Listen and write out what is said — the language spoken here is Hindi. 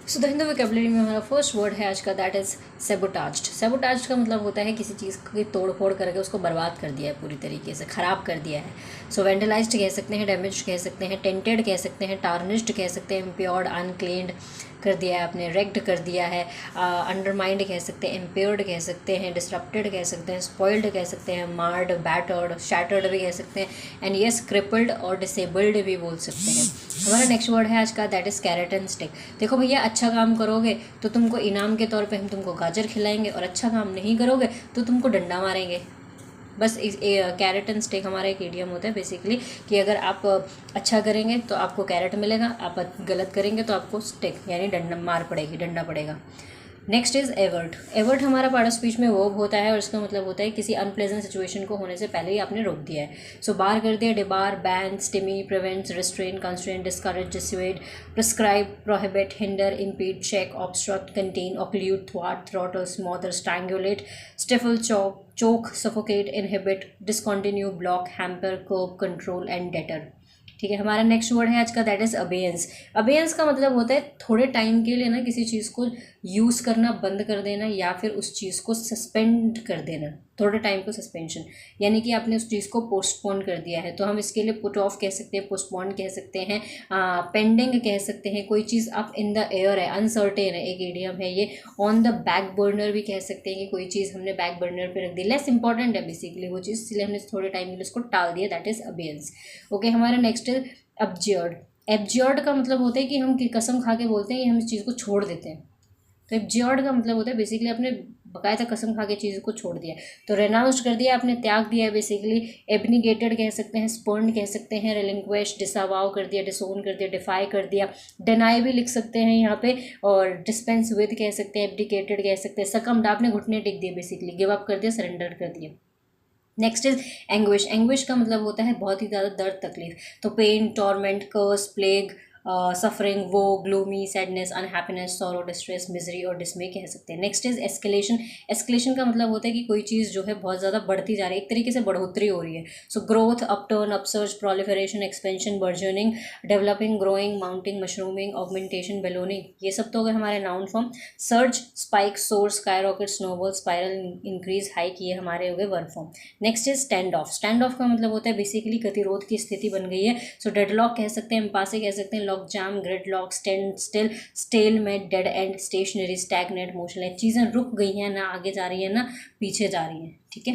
सो द हिंदू वोकेबलरी में हमारा फर्स्ट वर्ड है आज का, दैट इज़ सेबोटाज्ड। सेबोटाज्ड का मतलब होता है किसी चीज़ की तोड़ फोड़ करके उसको बर्बाद कर दिया है, पूरी तरीके से ख़राब कर दिया है। सो वेंडलाइज्ड कह सकते हैं, डैमेज्ड कह सकते हैं, टेंटेड कह सकते हैं, टार्निश्ड कह सकते हैं, इम्प्योर्ड अनक्लीन्ड कर दिया है आपने, रेक्ड कर दिया है, अंडरमाइंड कह सकते हैं, इम्पेयर्ड कह सकते हैं, डिसरप्टेड कह सकते हैं, स्पॉइल्ड कह सकते हैं, मार्ड, बैटर्ड, शैटर्ड भी कह सकते हैं, एंड यस क्रिपल्ड और डिसेबल्ड भी बोल सकते हैं। हमारा नेक्स्ट वर्ड है आज का, that is carrot and stick. देखो भैया, अच्छा काम करोगे तो तुमको इनाम के तौर पे हम तुमको गाजर खिलाएंगे, और अच्छा काम नहीं करोगे तो तुमको डंडा मारेंगे। बस इस कैरेट एंड स्टिक हमारा एक इडियम होता है बेसिकली, कि अगर आप अच्छा करेंगे तो आपको कैरेट मिलेगा, आप गलत करेंगे तो आपको स्टिक यानी डंडा मार पड़ेगी, डंडा पड़ेगा। Next is avert. एवर्ट हमारा पार्ट ऑफ स्पीच में वर्ब होता है, और इसका मतलब होता है किसी अनप्लेजेंट सिचुएशन को होने से पहले ही आपने रोक दिया है। सो बार कर दिया, debar, ban, stymie, prevents, restrain, constrain, discourage, dissuade, prescribe, prohibit, hinder, impede, check, obstruct, contain, occlude, थ्वाट, throttle, smother, strangulate, stifle, choke, suffocate, inhibit, discontinue, block, hamper, curb, control and deter. ठीक है, हमारा नेक्स्ट वर्ड है आज का, दैट इज़ अबेयंस। अबेयंस का मतलब होता है थोड़े टाइम के लिए ना किसी चीज़ को यूज़ करना बंद कर देना, या फिर उस चीज़ को सस्पेंड कर देना, थोड़े टाइम को सस्पेंशन, यानी कि आपने उस चीज़ को पोस्टपोन कर दिया है। तो हम इसके लिए पुट ऑफ कह सकते हैं, पोस्टपोन कह सकते हैं, पेंडिंग कह सकते हैं। कोई चीज़ अब इन द एयर है, अनसर्टेन है, एक इडियम है ये। ऑन द बैक बर्नर भी कह सकते हैं कि कोई चीज़ हमने बैक बर्नर पे रख दी, लेस इंपॉर्टेंट है बेसिकली वो चीज़, इसलिए हमने थोड़े टाइम के लिए उसको टाल दिया, दैट इज़ अबेयंस। ओके, हमारा नेक्स्ट इज एब्जर्ड। एब्जर्ड का मतलब होता है कि हम कसम खा के बोलते हैं कि हम इस चीज़ को छोड़ देते हैं। तो एब्जर्ड का मतलब होता है बेसिकली आपने बकायदा कसम खा के चीज़ को छोड़ दिया, तो रेनाउंस्ड कर दिया, आपने त्याग दिया है बेसिकली। एबनिगेटेड कह सकते हैं, स्पर्न कह सकते हैं, रिलिंक्विश, डिसअवाउ कर दिया, डिसोन कर दिया, डिफाई कर दिया, डिनाई भी लिख सकते हैं यहाँ पे, और डिस्पेंस विद कह सकते हैं, एब्डिकेटेड कह सकते हैं, सकम्ड आपने घुटने टेक दिए बेसिकली, गिव अप कर दिया, सरेंडर कर दिया। Next is anguish. एंग्विश का मतलब होता है बहुत ही ज़्यादा दर्द, तकलीफ। तो पेन, टॉर्मेंट, कर्स, प्लेग, सफरिंग, वो, gloomy, sadness, unhappiness, sorrow, distress, misery और डिसमे कह सकते हैं। Next is escalation. एस्केलेशन का मतलब होता है कि कोई चीज़ जो है बहुत ज़्यादा बढ़ती जा रही है, एक तरीके से बढ़ोतरी हो रही है। So growth, upturn, upsurge, proliferation, expansion, burgeoning, developing, growing, mounting, mushrooming, augmentation, ballooning, ये सब तो हो गए हमारे noun form. Surge, spike, soar, skyrocket, snowball, spiral, increase, hike, ये हमारे हो गए verb form. Next is stand off. Stand off का मतलब होता है बेसिकली गतिरोध की स्थिति बन गई है। सो डेडलॉक कह सकते हैं, इम्पासे कह सकते हैं, logjam, gridlock, standstill, stalemate, dead end, stationary, stagnate, motionless, चीज़ें रुक गई हैं, ना आगे जा रही है ना पीछे जा रही हैं। ठीक है।